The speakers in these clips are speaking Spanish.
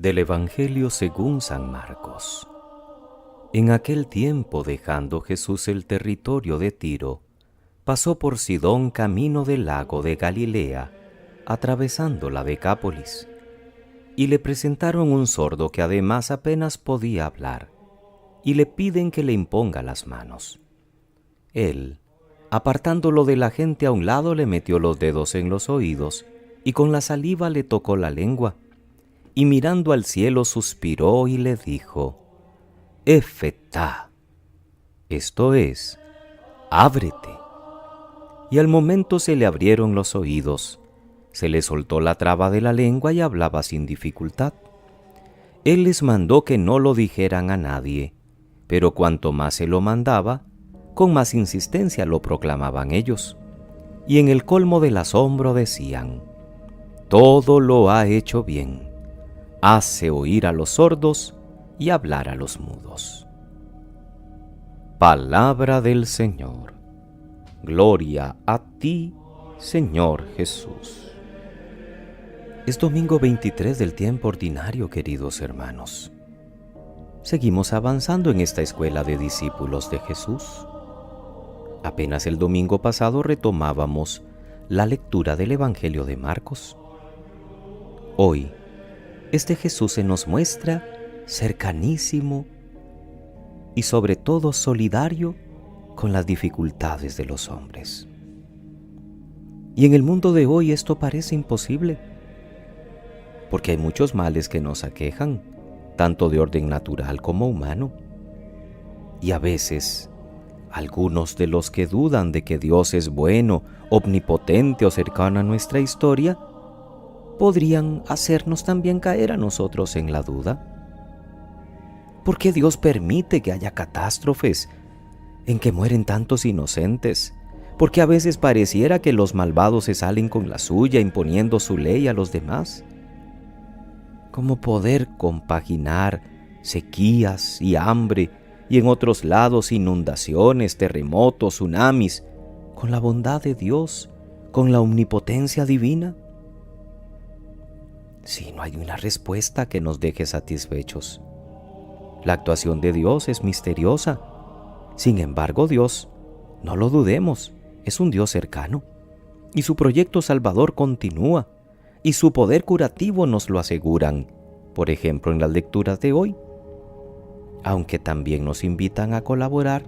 Del Evangelio según San Marcos. En aquel tiempo, dejando Jesús el territorio de Tiro, pasó por Sidón camino del lago de Galilea, atravesando la Decápolis, y le presentaron un sordo que además apenas podía hablar, y le piden que le imponga las manos. Él, apartándolo de la gente a un lado, le metió los dedos en los oídos, y con la saliva le tocó la lengua, y mirando al cielo suspiró y le dijo: Efetá, esto es, ábrete. Y al momento se le abrieron los oídos, se le soltó la traba de la lengua y hablaba sin dificultad. Él les mandó que no lo dijeran a nadie, pero cuanto más se lo mandaba, con más insistencia lo proclamaban ellos. Y en el colmo del asombro decían: todo lo ha hecho bien. Hace oír a los sordos y hablar a los mudos. Palabra del Señor. Gloria a ti, Señor Jesús. Es domingo 23 del tiempo ordinario, queridos hermanos. Seguimos avanzando en esta escuela de discípulos de Jesús. Apenas el domingo pasado retomábamos la lectura del Evangelio de Marcos. Hoy, este Jesús se nos muestra cercanísimo y sobre todo solidario con las dificultades de los hombres. Y en el mundo de hoy esto parece imposible, porque hay muchos males que nos aquejan, tanto de orden natural como humano. Y a veces, algunos de los que dudan de que Dios es bueno, omnipotente o cercano a nuestra historia, podrían hacernos también caer a nosotros en la duda. ¿Por qué Dios permite que haya catástrofes en que mueren tantos inocentes? Porque a veces pareciera que los malvados se salen con la suya, imponiendo su ley a los demás. ¿Cómo poder compaginar sequías y hambre y en otros lados inundaciones, terremotos, tsunamis, con la bondad de Dios, con la omnipotencia divina? Sí, no hay una respuesta que nos deje satisfechos. La actuación de Dios es misteriosa. Sin embargo, Dios, no lo dudemos, es un Dios cercano. Y su proyecto salvador continúa. Y su poder curativo nos lo aseguran, por ejemplo, en las lecturas de hoy. Aunque también nos invitan a colaborar,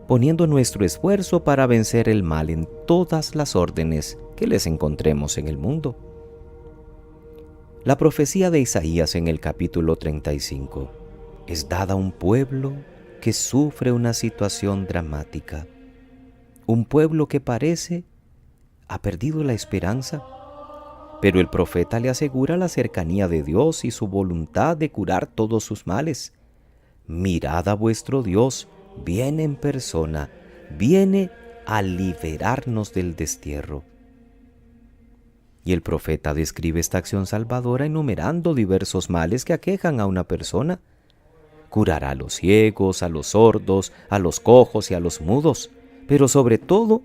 poniendo nuestro esfuerzo para vencer el mal en todas las órdenes que les encontremos en el mundo. La profecía de Isaías en el capítulo 35 es dada a un pueblo que sufre una situación dramática, un pueblo que parece ha perdido la esperanza, pero el profeta le asegura la cercanía de Dios y su voluntad de curar todos sus males. Mirad a vuestro Dios, viene en persona, viene a liberarnos del destierro. Y el profeta describe esta acción salvadora enumerando diversos males que aquejan a una persona. Curará a los ciegos, a los sordos, a los cojos y a los mudos, pero sobre todo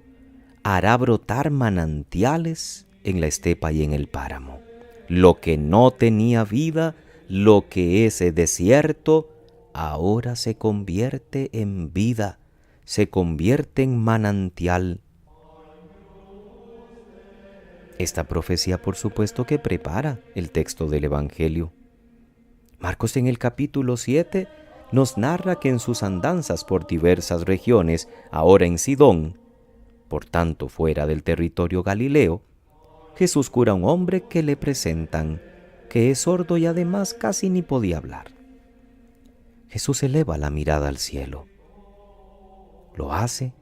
hará brotar manantiales en la estepa y en el páramo. Lo que no tenía vida, lo que es desierto, ahora se convierte en vida, se convierte en manantial. Esta profecía, por supuesto, que prepara el texto del Evangelio. Marcos en el capítulo 7 nos narra que en sus andanzas por diversas regiones, ahora en Sidón, por tanto fuera del territorio galileo, Jesús cura a un hombre que le presentan, que es sordo y además casi ni podía hablar. Jesús eleva la mirada al cielo. Lo hace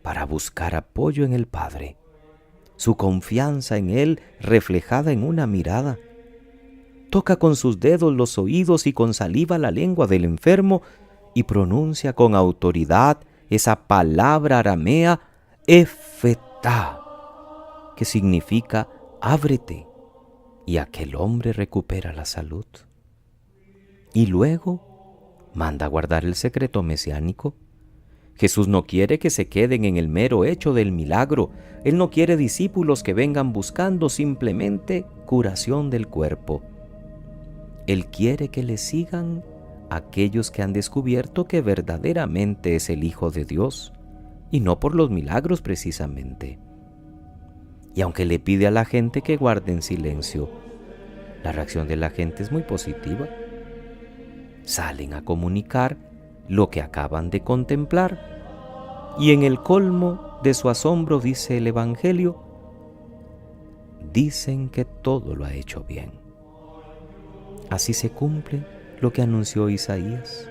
para buscar apoyo en el Padre, su confianza en Él reflejada en una mirada. Toca con sus dedos los oídos y con saliva la lengua del enfermo y pronuncia con autoridad esa palabra aramea, Efetá, que significa ábrete, y aquel hombre recupera la salud. Y luego manda guardar el secreto mesiánico. Jesús no quiere que se queden en el mero hecho del milagro. Él no quiere discípulos que vengan buscando simplemente curación del cuerpo. Él quiere que le sigan aquellos que han descubierto que verdaderamente es el Hijo de Dios, y no por los milagros precisamente. Y aunque le pide a la gente que guarden silencio, la reacción de la gente es muy positiva. Salen a comunicar lo que acaban de contemplar, y en el colmo de su asombro, dice el Evangelio, dicen que todo lo ha hecho bien. Así se cumple lo que anunció Isaías.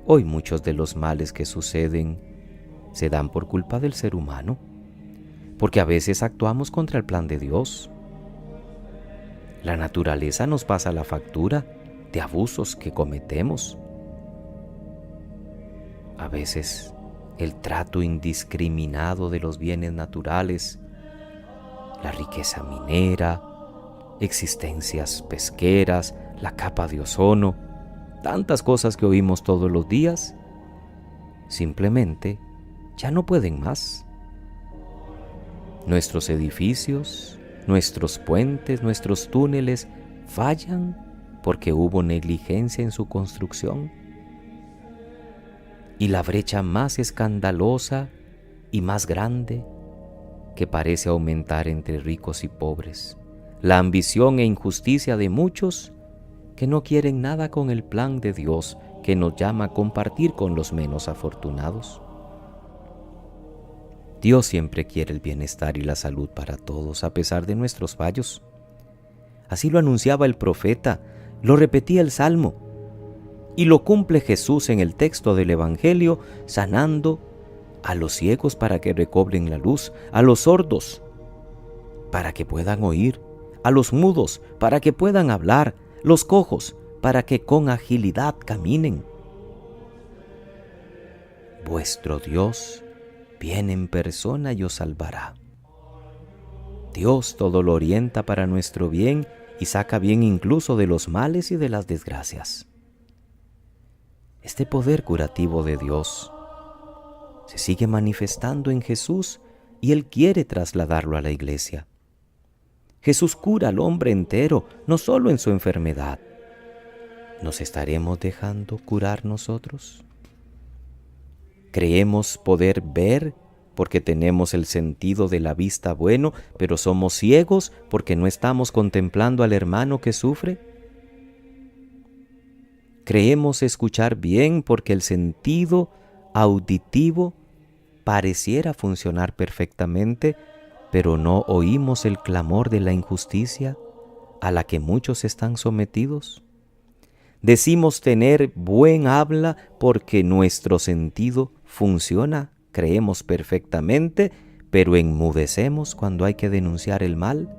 Hoy muchos de los males que suceden se dan por culpa del ser humano, porque a veces actuamos contra el plan de Dios. La naturaleza nos pasa la factura de abusos que cometemos. A veces el trato indiscriminado de los bienes naturales, la riqueza minera, existencias pesqueras, la capa de ozono, tantas cosas que oímos todos los días, simplemente ya no pueden más. Nuestros edificios, nuestros puentes, nuestros túneles fallan porque hubo negligencia en su construcción. Y la brecha más escandalosa y más grande que parece aumentar entre ricos y pobres, la ambición e injusticia de muchos que no quieren nada con el plan de Dios que nos llama a compartir con los menos afortunados. Dios siempre quiere el bienestar y la salud para todos, a pesar de nuestros fallos. Así lo anunciaba el profeta, lo repetía el Salmo, y lo cumple Jesús en el texto del Evangelio, sanando a los ciegos para que recobren la luz, a los sordos para que puedan oír, a los mudos para que puedan hablar, los cojos para que con agilidad caminen. Vuestro Dios viene en persona y os salvará. Dios todo lo orienta para nuestro bien y saca bien incluso de los males y de las desgracias. Este poder curativo de Dios se sigue manifestando en Jesús y Él quiere trasladarlo a la iglesia. Jesús cura al hombre entero, no solo en su enfermedad. ¿Nos estaremos dejando curar nosotros? Creemos poder ver porque tenemos el sentido de la vista bueno, pero somos ciegos porque no estamos contemplando al hermano que sufre. Creemos escuchar bien porque el sentido auditivo pareciera funcionar perfectamente, pero no oímos el clamor de la injusticia a la que muchos están sometidos. Decimos tener buen habla porque nuestro sentido funciona, creemos perfectamente, pero enmudecemos cuando hay que denunciar el mal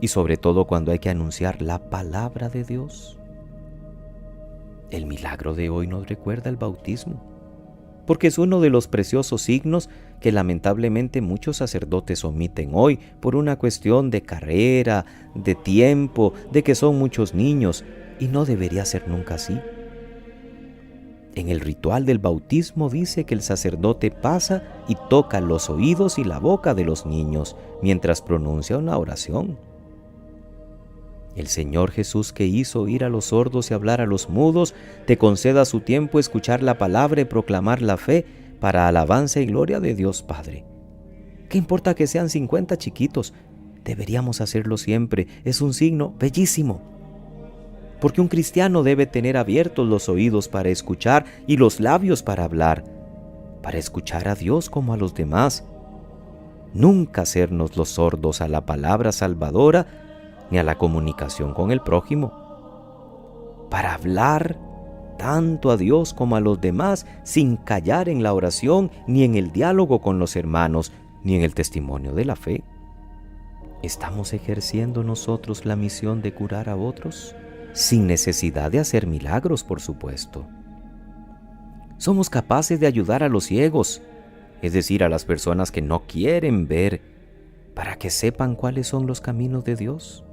y sobre todo cuando hay que anunciar la palabra de Dios. El milagro de hoy nos recuerda el bautismo, porque es uno de los preciosos signos que lamentablemente muchos sacerdotes omiten hoy por una cuestión de carrera, de tiempo, de que son muchos niños, y no debería ser nunca así. En el ritual del bautismo dice que el sacerdote pasa y toca los oídos y la boca de los niños mientras pronuncia una oración. El Señor Jesús, que hizo oír a los sordos y hablar a los mudos, te conceda a su tiempo escuchar la palabra y proclamar la fe para alabanza y gloria de Dios Padre. ¿Qué importa que sean 50 chiquitos? Deberíamos hacerlo siempre. Es un signo bellísimo. Porque un cristiano debe tener abiertos los oídos para escuchar y los labios para hablar, para escuchar a Dios como a los demás. Nunca hacernos los sordos a la palabra salvadora ni a la comunicación con el prójimo. Para hablar tanto a Dios como a los demás sin callar en la oración, ni en el diálogo con los hermanos, ni en el testimonio de la fe. ¿Estamos ejerciendo nosotros la misión de curar a otros? Sin necesidad de hacer milagros, por supuesto. Somos capaces de ayudar a los ciegos, es decir, a las personas que no quieren ver, para que sepan cuáles son los caminos de Dios.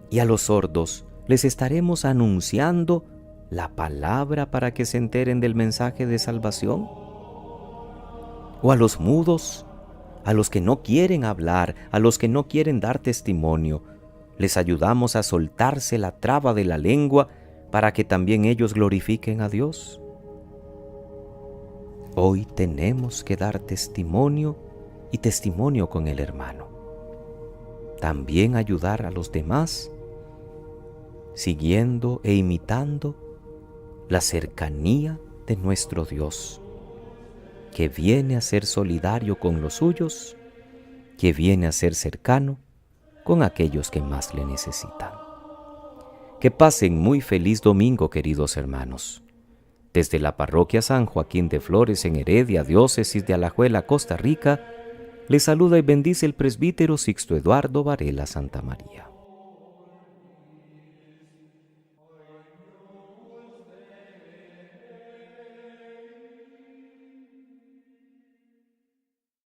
Y a los sordos les estaremos anunciando la palabra para que se enteren del mensaje de salvación. O a los mudos, a los que no quieren hablar, a los que no quieren dar testimonio, Les ayudamos a soltarse la traba de la lengua para que también ellos glorifiquen a Dios. Hoy tenemos que dar testimonio y testimonio con el hermano. También ayudar a los demás, siguiendo e imitando la cercanía de nuestro Dios, que viene a ser solidario con los suyos, que viene a ser cercano con aquellos que más le necesitan. Que pasen muy feliz domingo, queridos hermanos. Desde la parroquia San Joaquín de Flores en Heredia, diócesis de Alajuela, Costa Rica, les saluda y bendice el presbítero Sixto Eduardo Varela Santamaría.